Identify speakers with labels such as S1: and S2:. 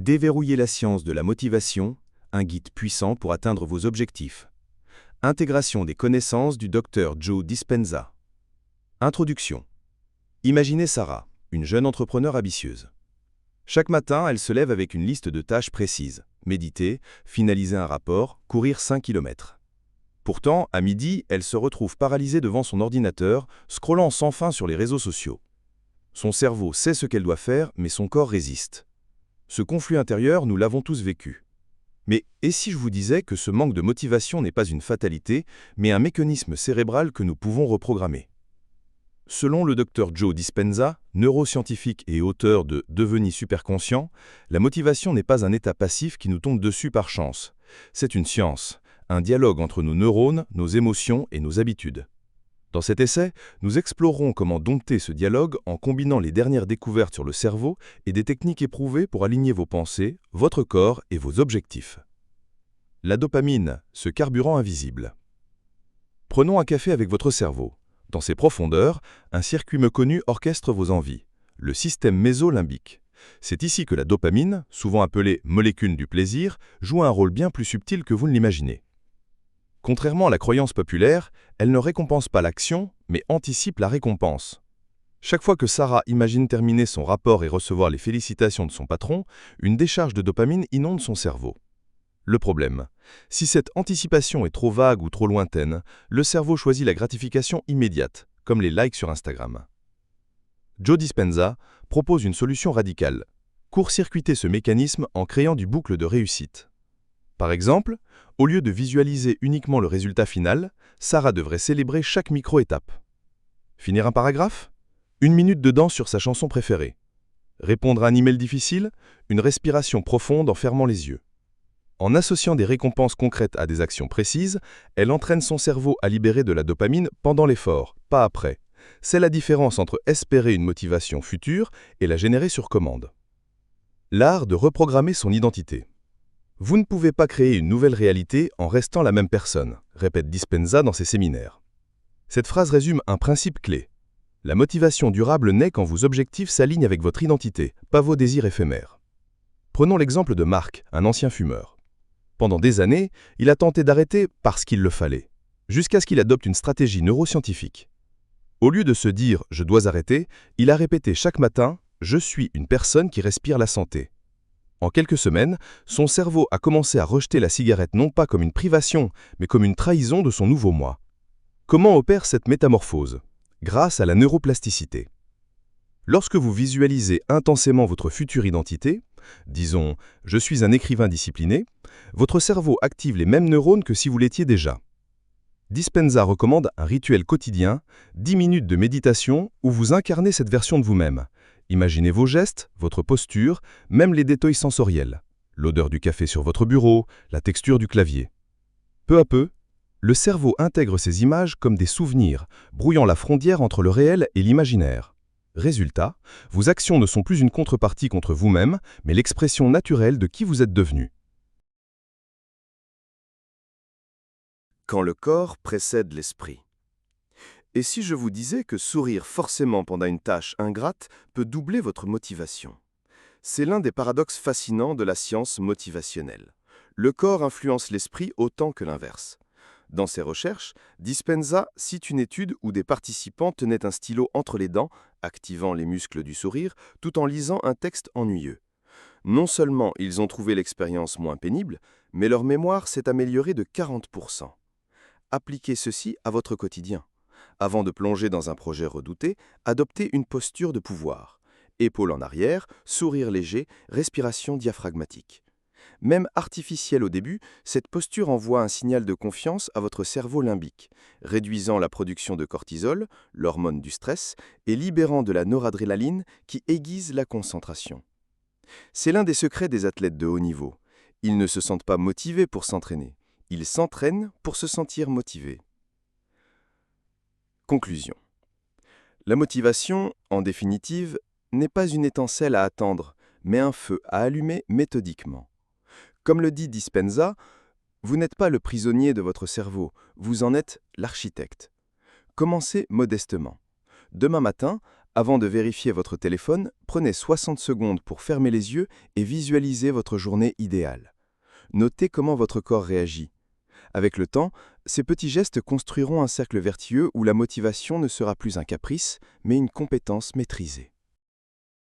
S1: Déverrouiller la science de la motivation, un guide puissant pour atteindre vos objectifs. Intégration des connaissances du Dr Joe Dispenza. Introduction. Imaginez Sarah, une jeune entrepreneure ambitieuse. Chaque matin, elle se lève avec une liste de tâches précises. Méditer, finaliser un rapport, courir 5 km. Pourtant, à midi, elle se retrouve paralysée devant son ordinateur, scrollant sans fin sur les réseaux sociaux. Son cerveau sait ce qu'elle doit faire, mais son corps résiste. Ce conflit intérieur, nous l'avons tous vécu. Mais et si je vous disais que ce manque de motivation n'est pas une fatalité, mais un mécanisme cérébral que nous pouvons reprogrammer? Selon le Dr Joe Dispenza, neuroscientifique et auteur de Devenir superconscient, la motivation n'est pas un état passif qui nous tombe dessus par chance. C'est une science, un dialogue entre nos neurones, nos émotions et nos habitudes. Dans cet essai, nous explorerons comment dompter ce dialogue en combinant les dernières découvertes sur le cerveau et des techniques éprouvées pour aligner vos pensées, votre corps et vos objectifs. La dopamine, ce carburant invisible. Prenons un café avec votre cerveau. Dans ses profondeurs, un circuit méconnu orchestre vos envies, le système mésolimbique. C'est ici que la dopamine, souvent appelée molécule du plaisir, joue un rôle bien plus subtil que vous ne l'imaginez. Contrairement à la croyance populaire, elle ne récompense pas l'action, mais anticipe la récompense. Chaque fois que Sarah imagine terminer son rapport et recevoir les félicitations de son patron, une décharge de dopamine inonde son cerveau. Le problème, si cette anticipation est trop vague ou trop lointaine, le cerveau choisit la gratification immédiate, comme les likes sur Instagram. Joe Dispenza propose une solution radicale: court-circuiter ce mécanisme en créant du boucle de réussite. Par exemple, au lieu de visualiser uniquement le résultat final, Sarah devrait célébrer chaque micro-étape. Finir un paragraphe? 1 minute de danse sur sa chanson préférée. Répondre à un email difficile? Une respiration profonde en fermant les yeux. En associant des récompenses concrètes à des actions précises, elle entraîne son cerveau à libérer de la dopamine pendant l'effort, pas après. C'est la différence entre espérer une motivation future et la générer sur commande. L'art de reprogrammer son identité. Vous ne pouvez pas créer une nouvelle réalité en restant la même personne, répète Dispenza dans ses séminaires. Cette phrase résume un principe clé. La motivation durable naît quand vos objectifs s'alignent avec votre identité, pas vos désirs éphémères. Prenons l'exemple de Marc, un ancien fumeur. Pendant des années, il a tenté d'arrêter parce qu'il le fallait, jusqu'à ce qu'il adopte une stratégie neuroscientifique. Au lieu de se dire « je dois arrêter », il a répété chaque matin « je suis une personne qui respire la santé ». En quelques semaines, son cerveau a commencé à rejeter la cigarette non pas comme une privation, mais comme une trahison de son nouveau moi. Comment opère cette métamorphose? Grâce à la neuroplasticité. Lorsque vous visualisez intensément votre future identité, disons « je suis un écrivain discipliné », votre cerveau active les mêmes neurones que si vous l'étiez déjà. Dispenza recommande un rituel quotidien, 10 minutes de méditation où vous incarnez cette version de vous-même. Imaginez vos gestes, votre posture, même les détails sensoriels, l'odeur du café sur votre bureau, la texture du clavier. Peu à peu, le cerveau intègre ces images comme des souvenirs, brouillant la frontière entre le réel et l'imaginaire. Résultat, vos actions ne sont plus une contrepartie contre vous-même, mais l'expression naturelle de qui vous êtes devenu.
S2: Quand le corps précède l'esprit. Et si je vous disais que sourire forcément pendant une tâche ingrate peut doubler votre motivation? C'est l'un des paradoxes fascinants de la science motivationnelle. Le corps influence l'esprit autant que l'inverse. Dans ses recherches, Dispenza cite une étude où des participants tenaient un stylo entre les dents, activant les muscles du sourire, tout en lisant un texte ennuyeux. Non seulement ils ont trouvé l'expérience moins pénible, mais leur mémoire s'est améliorée de 40%. Appliquez ceci à votre quotidien. Avant de plonger dans un projet redouté, adoptez une posture de pouvoir. Épaules en arrière, sourire léger, respiration diaphragmatique. Même artificielle au début, cette posture envoie un signal de confiance à votre cerveau limbique, réduisant la production de cortisol, l'hormone du stress, et libérant de la noradrénaline qui aiguise la concentration. C'est l'un des secrets des athlètes de haut niveau. Ils ne se sentent pas motivés pour s'entraîner. Ils s'entraînent pour se sentir motivés. Conclusion. La motivation, en définitive, n'est pas une étincelle à attendre, mais un feu à allumer méthodiquement. Comme le dit Dispenza, vous n'êtes pas le prisonnier de votre cerveau, vous en êtes l'architecte. Commencez modestement. Demain matin, Avant de vérifier votre téléphone, prenez 60 secondes pour fermer les yeux et visualiser votre journée idéale. Notez comment votre corps réagit. Avec le temps, ces petits gestes construiront un cercle vertueux où la motivation ne sera plus un caprice, mais une compétence maîtrisée.